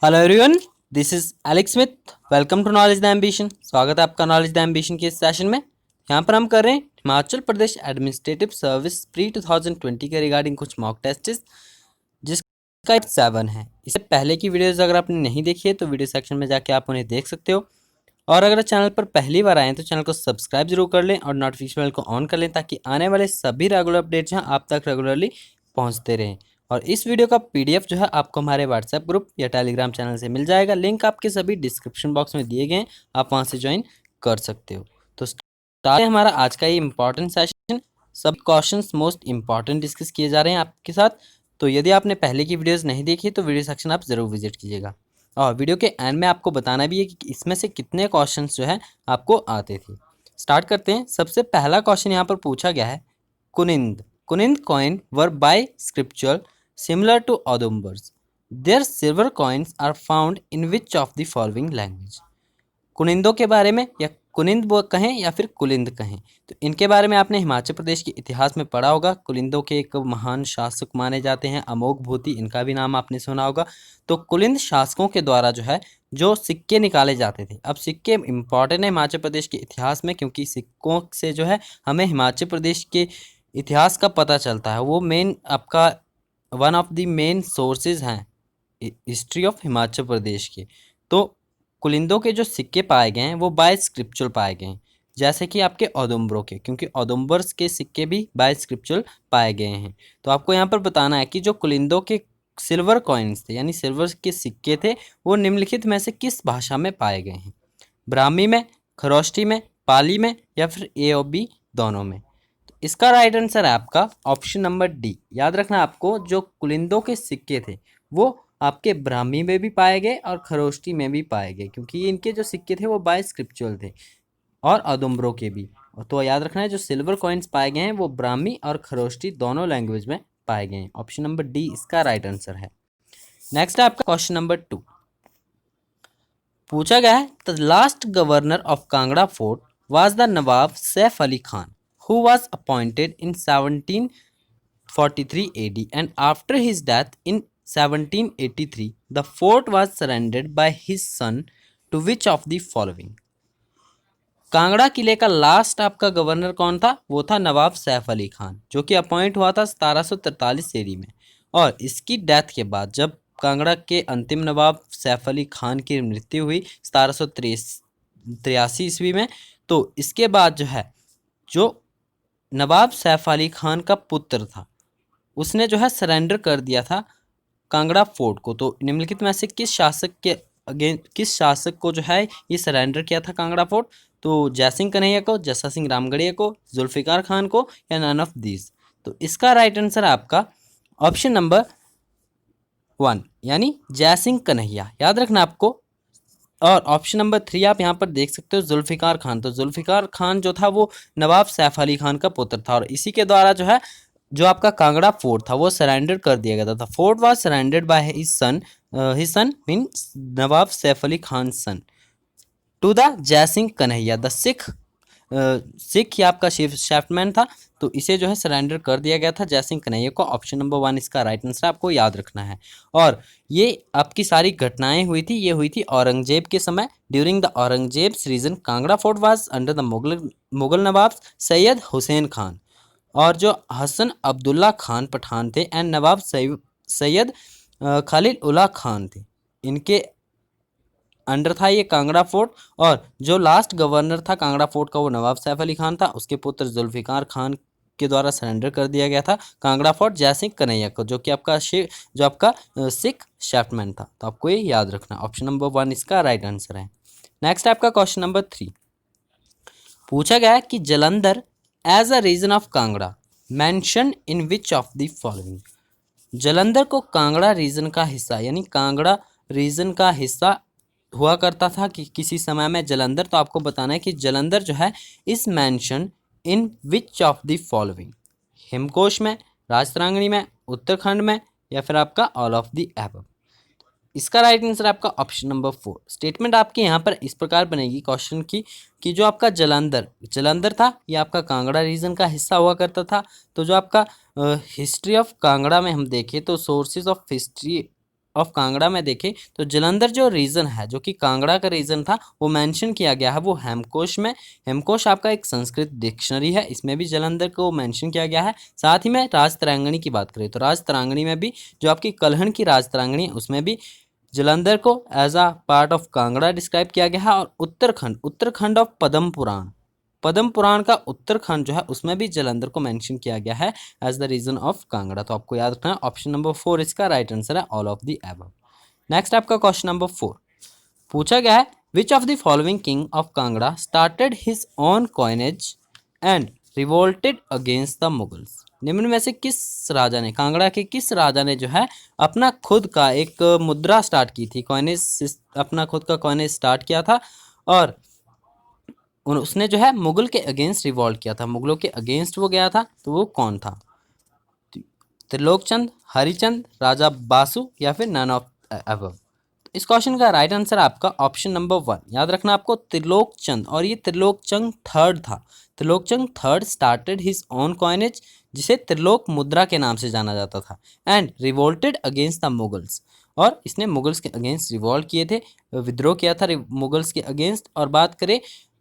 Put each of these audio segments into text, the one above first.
Hello everyone, this is Alex Smith. Welcome to knowledge the ambition. स्वागत है आपका knowledge the ambition के इस सेशन में। यहाँ पर हम कर रहे हैं Himachal Pradesh administrative service pre 2020 के रिगार्डिंग कुछ मॉक टेस्ट जिसका 7 है। इससे पहले की वीडियोस अगर आपने नहीं देखी है तो वीडियो सेक्शन में जाके आप उन्हें देख सकते हो। और अगर चैनल पर पहली बार आए हैं तो चैनल को सब्सक्राइब जरूर कर लें और नोटिफिकेशन बेल को ऑन कर लें ताकि आने वाले सभी रेगुलर अपडेट्स हैं आप तक रेगुलरली पहुंचते रहें। और इस वीडियो का पीडीएफ जो है आपको हमारे व्हाट्सएप ग्रुप या टेलीग्राम चैनल से मिल जाएगा। लिंक आपके सभी डिस्क्रिप्शन बॉक्स में दिए गए हैं, आप वहां से ज्वाइन कर सकते हो। तो स्टार्ट है हमारा आज का ये इंपॉर्टेंट सेशन। सब क्वेश्चंस मोस्ट इंपॉर्टेंट डिस्कस किए जा रहे हैं आपके साथ। तो यदि आपने पहले की वीडियोस नहीं देखी तो वीडियो सेक्शन आप जरूर विजिट कीजिएगा। और वीडियो के एंड में आपको बताना भी है कि इसमें से कितने क्वेश्चंस जो है आपको आते थे। स्टार्ट करते हैं। सबसे पहला क्वेश्चन यहाँ पर पूछा गया है, Kuninda Kuninda coin were bi scriptural similar to Audumbaras. Their silver coins are found in which of the following language. कुनिंदों के बारे में या कुनिंद कहें या फिर कुलिंद कहें, तो इनके बारे में आपने हिमाचल प्रदेश के इतिहास में पढ़ा होगा। कुलिंदों के एक महान शासक माने जाते हैं अमोघ भूति, इनका भी नाम आपने सुना होगा। तो कुलिंद शासकों के द्वारा जो है जो सिक्के निकाले जाते थे। अब सिक्के इंपॉर्टेंट है हिमाचल प्रदेश के इतिहास में, क्योंकि सिक्कों से जो है हमें हिमाचल प्रदेश के इतिहास का पता चलता है। वो मेन आपका one of the main sources हैं हिस्ट्री ऑफ हिमाचल प्रदेश के। तो कुलिंदों के जो सिक्के पाए गए हैं वो बाय स्क्रिप्चुअल पाए गए हैं, जैसे कि आपके औदुंबरों के, क्योंकि औदुंबर्स के सिक्के भी बाय स्क्रिप्चुअल पाए गए हैं। तो आपको यहाँ पर बताना है कि जो कुलिंदों के सिल्वर कॉइन्स थे यानी सिल्वर के सिक्के थे वो निम्नलिखित में से किस भाषा में पाए गए हैं। ब्राह्मी में, खरोष्टी में, पाली में या फिर ए और बी दोनों में। तो इसका राइट आंसर है आपका ऑप्शन नंबर डी। याद रखना आपको, जो कुलिंदों के सिक्के थे वो आपके ब्राह्मी में भी पाए गए और खरोष्टी में भी पाए गए, क्योंकि इनके जो सिक्के थे वो बाय स्क्रिप्चुअल थे, और औदुंबरों के भी। तो याद रखना है जो सिल्वर कॉइन्स पाए गए हैं वो ब्राह्मी और खरोष्टी दोनों लैंग्वेज में पाए गए हैं। ऑप्शन नंबर डी इसका राइट आंसर है। नेक्स्ट है आपका क्वेश्चन नंबर 2। पूछा गया है, the last governor of Kangra fort was the Nawab Saif Ali Khan who was appointed in 1743 AD and after his death in 1783 the fort was surrendered by his son to which of the following। Kangra किले का last आपका governor कौन था? वो था नवाब सैफ अली खान, जो कि appoint हुआ था 1743 AD में। और इसकी डेथ के बाद जब कांगड़ा के अंतिम नवाब सैफ अली खान की मृत्यु हुई 1783 ईस्वी में, तो इसके बाद जो है जो नवाब सैफ अली खान का पुत्र था उसने जो है सरेंडर कर दिया था कांगड़ा फोर्ट को। तो निम्नलिखित में से किस शासक को जो है ये सरेंडर किया था कांगड़ा फोर्ट? तो जयसिंह कन्हैया को, जस्सा सिंह रामगढ़िया को, जुल्फिकार खान को या नन ऑफ दीज। तो इसका राइट आंसर आपका ऑप्शन नंबर 1 यानी जयसिंह कन्हैया। याद रखना आपको। और ऑप्शन नंबर 3 आप यहाँ पर देख सकते हो जुल्फिकार खान। तो जुल्फिकार खान जो था वो नवाब सैफ अली खान का पुत्र था और इसी के द्वारा जो है जो आपका कांगड़ा फोर्ट था वो सरेंडर कर दिया गया था। Fort was surrendered by his son means Nawab Saif Ali Khan son to the Jaisingh Kanhaiya the Sikh या आपका शेफ्टमैन था। तो इसे जो है सरेंडर कर दिया गया था जयसिंह कन्हैया को। ऑप्शन नंबर 1 इसका राइट आंसर आपको याद रखना है। और ये आपकी सारी घटनाएं हुई थी, ये हुई थी औरंगजेब के समय। During the Aurangzeb's reign Kangra fort was under the Mughal Nawab Syed Hussain Khan और जो हसन अब्दुल्ला खान पठान थे एंड नवाब सैयद खालिद उल्ला खान थे, इनके अंडर था ये कांगड़ा फोर्ट। और जो लास्ट गवर्नर था कांगड़ा फोर्ट का वो नवाब सैफ अली खान था, उसके पुत्र जुल्फिकार खान के द्वारा सरेंडर कर दिया गया था कांगड़ा फोर्ट जयसिंह कन्हैया को, जो कि आपका सिख शेफ्टमैन था। तो आपको ये याद रखना, ऑप्शन नंबर 1 इसका राइट आंसर है। नेक्स्ट आपका क्वेश्चन नंबर 3। पूछा गया है कि Jalandhar as a region of Kangra mention in which of the following. Jalandhar को कांगड़ा रीजन का हिस्सा यानी कांगड़ा रीजन का हिस्सा हुआ करता था कि किसी समय में जलंधर। तो आपको बताना है कि जलंधर जो है इस mention in which of the following. Hemkosh में, राजतरंगिणी में, उत्तराखंड में या फिर आपका ऑल ऑफ द एबव। इसका राइट आंसर आपका ऑप्शन नंबर 4। स्टेटमेंट आपकी यहाँ पर इस प्रकार बनेगी क्वेश्चन की कि जो आपका जलंधर था ये आपका कांगड़ा रीजन का हिस्सा हुआ करता था। तो जो आपका हिस्ट्री ऑफ कांगड़ा में हम देखें तो sources of history of Kangra में देखें तो जलंधर जो रीजन है, जो कि कांगड़ा का रीजन था, वो मेंशन किया गया है वो हेमकोश में। हेमकोश आपका एक संस्कृत डिक्शनरी है, इसमें भी जलंधर को मेंशन किया गया है। साथ ही में राजतरंगिणी की बात करें तो राजतरंगिणी में भी, जो आपकी कलहन की राजतरंगिणी है, उसमें भी जलंधर को as a part of Kangra describe किया गया है। और उत्तरखंड ऑफ पद्म पुराण का उत्तरखंड जो है उसमें भी जलंधर को मेंशन किया गया है as the region of Kangra. तो आपको याद रखना है ऑप्शन नंबर 4 इसका राइट आंसर है, all of the above. Next आपका क्वेश्चन नंबर 4 पूछा गया है, which of the following king of Kangra started his own coinage and revolted against the Mughals. निम्न में से किस राजा ने, कांगड़ा के किस राजा ने जो है अपना खुद का एक मुद्रा स्टार्ट की थी, कॉइनेज, अपना खुद का कॉइनेज स्टार्ट किया था और उसने जो है मुगल के अगेंस्ट रिवॉल्ट किया था, मुगलों के अगेंस्ट वो गया था, तो वो कौन था? त्रिलोकचंद, हरिचंद, राजा बासु या फिर नन ऑफ अबव। इस क्वेश्चन का राइट आंसर आपका ऑप्शन नंबर 1। याद रखना आपको त्रिलोकचंद, और ये त्रिलोकचंद थर्ड था। Trilokchand third started his own coinage, जिसे त्रिलोक मुद्रा के नाम से जाना जाता था, and revolted against the Mughals, और इसने मुगल्स के अगेंस्ट रिवॉल्ट किए थे, विद्रोह किया था मुगल्स के अगेंस्ट। और बात करें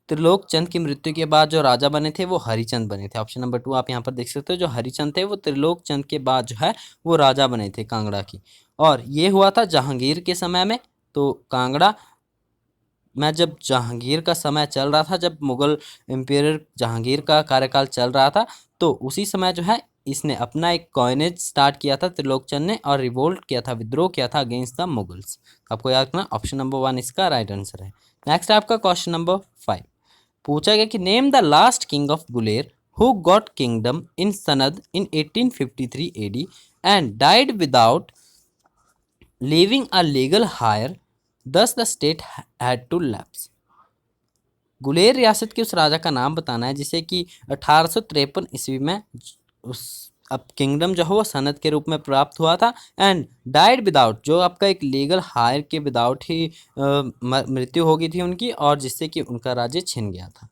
त्रिलोकचंद की मृत्यु के बाद जो राजा बने थे वो हरिचंद बने थे। ऑप्शन नंबर 2 आप यहाँ पर देख सकते हो, जो हरिचंद थे वो त्रिलोकचंद के बाद जो है वो राजा बने थे कांगड़ा की, और ये हुआ था जहांगीर के समय में। तो कांगड़ा में जब जहांगीर का समय चल रहा था, जब मुगल एम्पायर जहांगीर का कार्यकाल चल रहा था, तो उसी समय जो है इसने अपना एक कॉइनेज स्टार्ट किया था त्रिलोकचंद ने, और रिवोल्ट किया था, विद्रोह किया था अगेंस्ट द मुगल्स। आपको याद रखना ऑप्शन नंबर 1 इसका राइट आंसर है। नेक्स्ट आपका क्वेश्चन नंबर 5 पूछा गया कि name the last king of Guler who got kingdom in sanad in 1853 AD and died without leaving a legal heir, thus the state had to lapse. Guler रियासत के उस राजा का नाम बताना है जिसे कि 1853 ईस्वी में उस अब किंगडम जो है वो सनद के रूप में प्राप्त हुआ था, एंड डाइड विदाउट, जो आपका एक लीगल हायर के विदाउट ही मृत्यु हो गई थी उनकी, और जिससे कि उनका राज्य छिन गया था।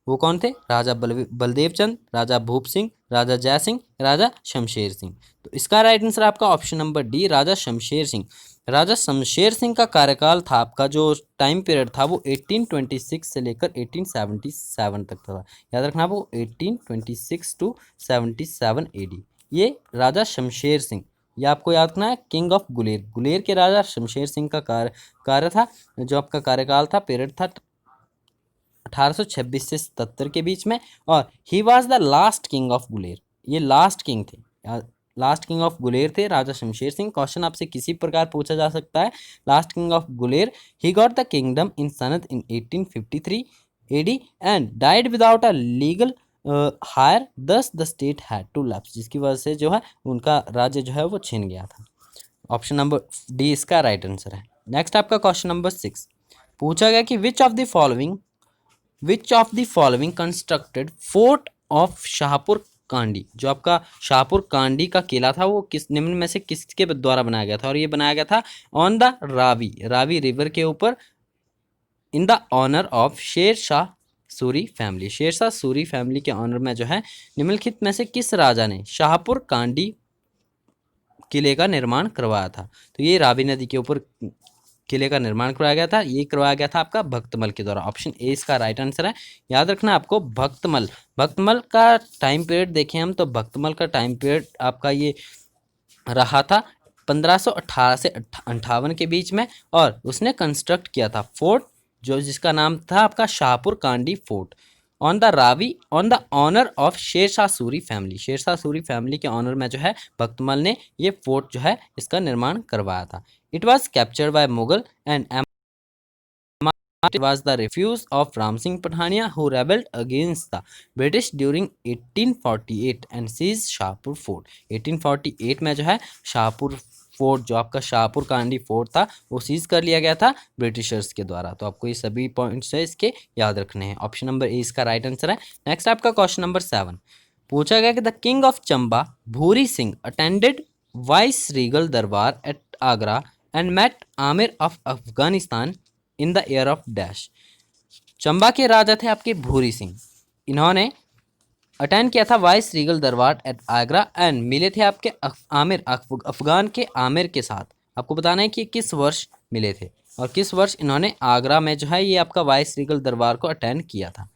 वो कौन थे? राजा बलदेव चंद, राजा भूप सिंह, राजा जय सिंह, राजा शमशेर सिंह। तो इसका राइट आंसर आपका ऑप्शन नंबर डी, राजा शमशेर सिंह। राजा शमशेर सिंह का कार्यकाल था, आपका जो टाइम पीरियड था वो 1826 से लेकर 1877 तक था। याद रखना वो 1826 टू 77 AD। ये राजा शमशेर सिंह, ये आपको याद रखना है, किंग ऑफ गुलेर। गुलेर के राजा शमशेर सिंह का कार्य था, जो आपका कार्यकाल था, पीरियड था 1826 से 77 के बीच में, और he was the last king of Guler. ये लास्ट किंग थे, लास्ट किंग ऑफ गुलेर थे राजा शमशेर सिंह। क्वेश्चन आपसे किसी प्रकार पूछा जा सकता है, last king of Guler, he got the kingdom in sanad in 1853 AD and died without a legal heir, thus the state had to lapse, जिसकी वजह से जो है उनका राज्य जो है वो छिन गया था। ऑप्शन नंबर डी इसका राइट आंसर है। नेक्स्ट आपका क्वेश्चन नंबर 6 पूछा गया कि विच of the following constructed fort of Shahpur Kandi. जो आपका शाहपुर कांडी का किला था वो किस निम्न में से किसके द्वारा बनाया गया था? और ये बनाया गया था ऑन द रावी रिवर के ऊपर, in the honour of Sher Shah Suri family. Sher Shah Suri family के ऑनर में जो है निम्नलिखित में से किस राजा ने शाहपुर कांडी किले का निर्माण करवाया था? तो ये रावी नदी के ऊपर किले का निर्माण करवाया गया था, ये करवाया गया था आपका भक्तमल के द्वारा। ऑप्शन ए इसका राइट आंसर है। याद रखना आपको भक्तमल का टाइम पीरियड देखें हम, तो भक्तमल का टाइम पीरियड आपका ये रहा था 1518 से 58 के बीच में, और उसने कंस्ट्रक्ट किया था फोर्ट, जो जिसका नाम था आपका Shahpur Kandi fort, on the honour of Sher Shah Suri family. Sher Shah Suri family के ऑनर में जो है भक्तमल ने ये फोर्ट जो है इसका निर्माण करवाया था। It was captured by Mughal and it was the refuge of Ram Singh Patania who rebelled against the British during 1848 and seized Shahpur fort. 1848 में जो है शाहपुर फोर्ट, जो आपका शाहपुर कांडी फोर्ट था, वो सीज कर लिया गया था ब्रिटिशर्स के द्वारा। तो आपको ये सभी पॉइंट्स है इसके याद रखने हैं। ऑप्शन नंबर ए इसका राइट आंसर है। नेक्स्ट आपका क्वेश्चन नंबर 7 पूछा गया कि the king of Chamba Bhuri Singh attended viceregal durbar at Agra and met Amir of Afghanistan in the year of dash. Chamba के राजा थे आपके भूरी सिंह, इन्होंने अटेंड किया था vice Regal durbar at Agra and मिले थे आपके आमिर अफगान के आमिर के साथ आपको बताना है कि किस वर्ष मिले थे और किस वर्ष इन्होंने आगरा में जो है ये आपका वाइस रीगल दरबार को अटेंड किया था।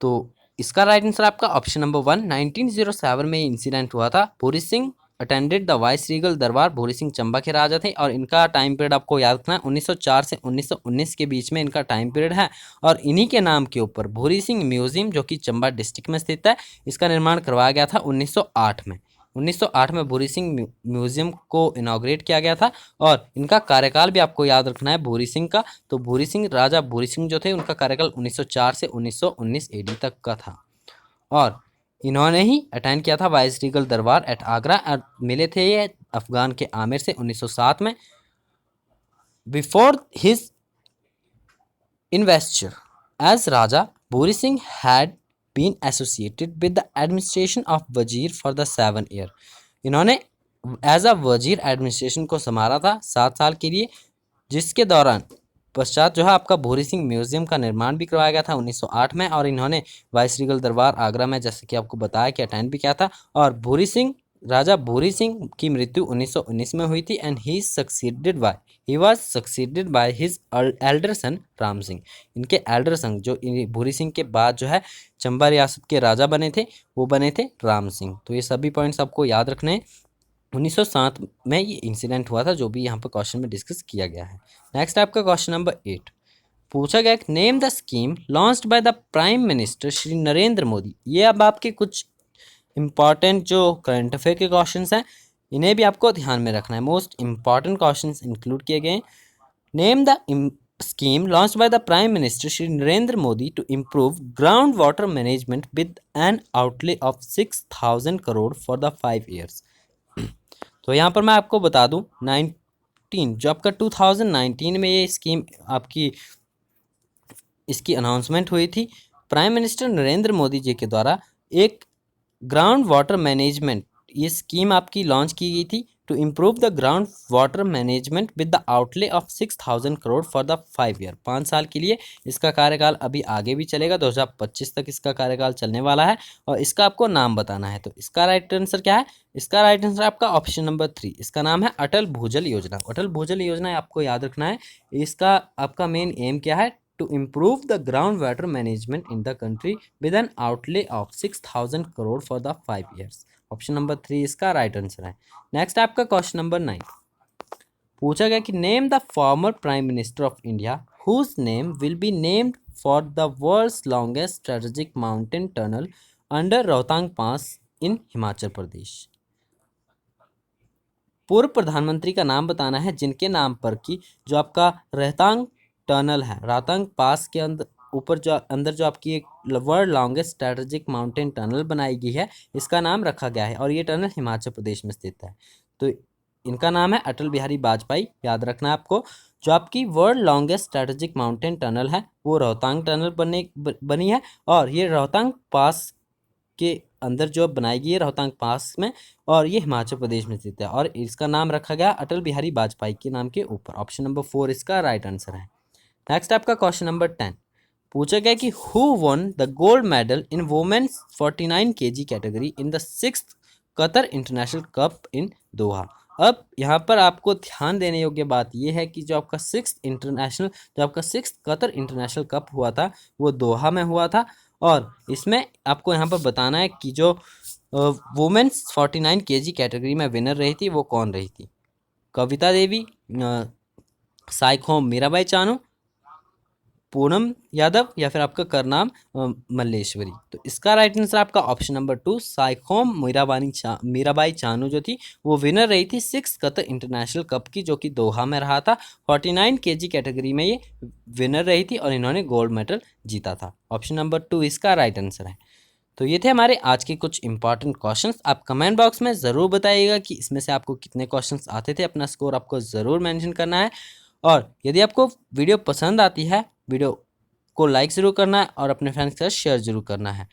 तो इसका राइट आंसर आपका ऑप्शन नंबर 1, 1907 में ये इंसिडेंट हुआ था। भूरी Singh attended the vice Regal दरबार। भूरी सिंह चंबा के राजा थे और इनका टाइम पीरियड आपको याद रखना है 1904 से 1919 के बीच में इनका टाइम पीरियड है। और इन्हीं के नाम के ऊपर भूरी सिंह म्यूजियम जो कि चंबा डिस्ट्रिक्ट में स्थित है, इसका निर्माण करवाया गया था 1908 में। 1908 में भूरी सिंह म्यूजियम को इनॉग्रेट किया गया था और इनका कार्यकाल भी आपको याद रखना है भूरी सिंह का। तो भूरी सिंह, राजा भूरी सिंह जो थे, उनका कार्यकाल 1904 से 1919 एडी तक का था और इन्होंने ही अटेंड किया था vice Regal durbar at Agra और मिले थे ये अफगान के आमिर से 1907 में। Before his investor as raja, Bhuri Singh had been associated with the administration of wazir for the 7 year. इन्होंने एज अ वजीर एडमिनिस्ट्रेशन को संभाला था 7 साल के लिए, जिसके दौरान पश्चात जो है आपका भूरी सिंह म्यूजियम का निर्माण भी करवाया गया था 1908 में और इन्होंने वाइस रीगल दरबार आगरा में, जैसे कि आपको बताया, कि अटेंड भी किया था। और भूरी सिंह, राजा भूरी सिंह की मृत्यु 1919 में हुई थी and he was succeeded by his elder son Ram Singh. इनके एल्डर सन जो भूरी सिंह के बाद जो है चंबा रियासत के राजा बने थे, वो बने थे राम सिंह। तो ये सभी पॉइंट्स आपको याद रखने हैं। 1907 में ये इंसिडेंट हुआ था जो भी यहाँ पर क्वेश्चन में डिस्कस किया गया है। नेक्स्ट आपका क्वेश्चन नंबर 8 पूछा गया, name the scheme launched by the prime minister Shri Narendra Modi. ये अब आपके कुछ इंपॉर्टेंट जो करंट अफेयर के क्वेश्चंस हैं, इन्हें भी आपको ध्यान में रखना है। मोस्ट इंपॉर्टेंट क्वेश्चंस इंक्लूड किए गए हैं। Name the scheme launched by the Prime Minister Shri Narendra Modi to improve groundwater management with an outlay of 6,000 crore for the 5 years। तो यहाँ पर मैं आपको बता दूं 19 जो आपका 2019 में ये स्कीम आपकी इसकी अनाउंसमेंट हुई थी प्राइम मिनिस्टर नरेंद्र मोदी जी के द्वारा। एक ग्राउंड वाटर मैनेजमेंट ये स्कीम आपकी लॉन्च की गई थी to improve the ground water management with the outlay of 6,000 crore for the 5 year. 5 साल के लिए इसका कार्यकाल अभी आगे भी चलेगा, 2025 तक इसका कार्यकाल चलने वाला है और इसका आपको नाम बताना है। तो इसका राइट आंसर क्या है? इसका राइट आंसर आपका ऑप्शन नंबर 3, इसका नाम है अटल भूजल योजना। अटल भूजल योजना आपको याद रखना है। इसका आपका मेन एम क्या है? to improve the groundwater management in the country with an outlay of 6,000 crore for the 5 years। Option number 3 इसका राइट आंसर है। नेक्स्ट आपका क्वेश्चन नंबर 9 पूछा गया कि name the former prime minister of India whose name will be named for the world's longest strategic mountain tunnel under Rohtang pass in Himachal Pradesh. पूर्व प्रधानमंत्री का नाम बताना है जिनके नाम पर की जो आपका रोहतांग टनल है, रोहतांग पास के अंदर जो आपकी एक world longest strategic mountain tunnel बनाई गई है, इसका नाम रखा गया है और ये टनल हिमाचल प्रदेश में स्थित है। तो इनका नाम है अटल बिहारी वाजपेयी। याद रखना है आपको। जो आपकी world longest strategic mountain tunnel है वो रोहतांग टनल बनी है और ये रोहतांग पास के अंदर जो बनाई गई है रोहतांग पास में और ये हिमाचल प्रदेश में स्थित है और इसका नाम रखा गया अटल बिहारी वाजपेयी के नाम के ऊपर। ऑप्शन नंबर 4 इसका राइट आंसर है। नेक्स्ट आपका क्वेश्चन नंबर 10 पूछा गया कि who won the gold medal in women's 49 kg category in the 6th Qatar international cup in Doha. अब यहाँ पर आपको ध्यान देने योग्य बात यह है कि जो आपका 6th कतर इंटरनेशनल कप हुआ था वो दोहा में हुआ था और इसमें आपको यहाँ पर बताना है कि जो वुमेन्स 49 kg कैटेगरी में विनर रही थी वो कौन रही थी। कविता देवी, साइखोम मीराबाई चानू, पूनम यादव या फिर आपका करनाम मल्लेश्वरी। तो इसका राइट आंसर आपका ऑप्शन नंबर 2 साइखोम मीराबाई चानू जो थी वो विनर रही थी 6th कतर इंटरनेशनल कप की, जो कि दोहा में रहा था। 49 kg कैटेगरी में ये विनर रही थी और इन्होंने गोल्ड मेडल जीता था। ऑप्शन नंबर 2 इसका राइट आंसर है। तो ये थे हमारे आज के कुछ इंपॉर्टेंट क्वेश्चंस। आप कमेंट बॉक्स में ज़रूर बताइएगा कि इसमें से आपको कितने क्वेश्चंस आते थे। अपना स्कोर आपको ज़रूर मेंशन करना है और यदि आपको वीडियो पसंद आती है, वीडियो को लाइक ज़रूर करना है और अपने फ्रेंड्स के साथ शेयर ज़रूर करना है।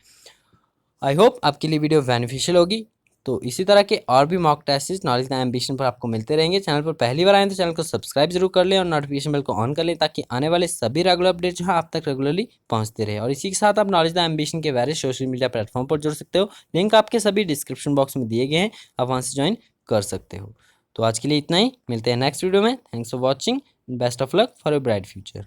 आई होप आपके लिए वीडियो बेनिफिशियल होगी। तो इसी तरह के और भी mock test knowledge and ambition पर आपको मिलते रहेंगे। चैनल पर पहली बार आए तो चैनल को सब्सक्राइब जरूर कर लें और नोटिफिकेशन बेल को ऑन कर लें ताकि आने वाले सभी रेगुलर अपडेट जो है आप तक रेगुलरली पहुंचते रहे। और इसी के साथ आप नॉलेज एंड एम्बिशन के वेरियस सोशल मीडिया प्लेटफॉर्म पर जुड़ सकते हो। लिंक आपके सभी डिस्क्रिप्शन बॉक्स में दिए गए हैं, आप वहाँ से ज्वाइन कर सकते हो। तो आज के लिए इतना ही, मिलते हैं नेक्स्ट वीडियो में। Thanks for watching, best of luck for your bright future.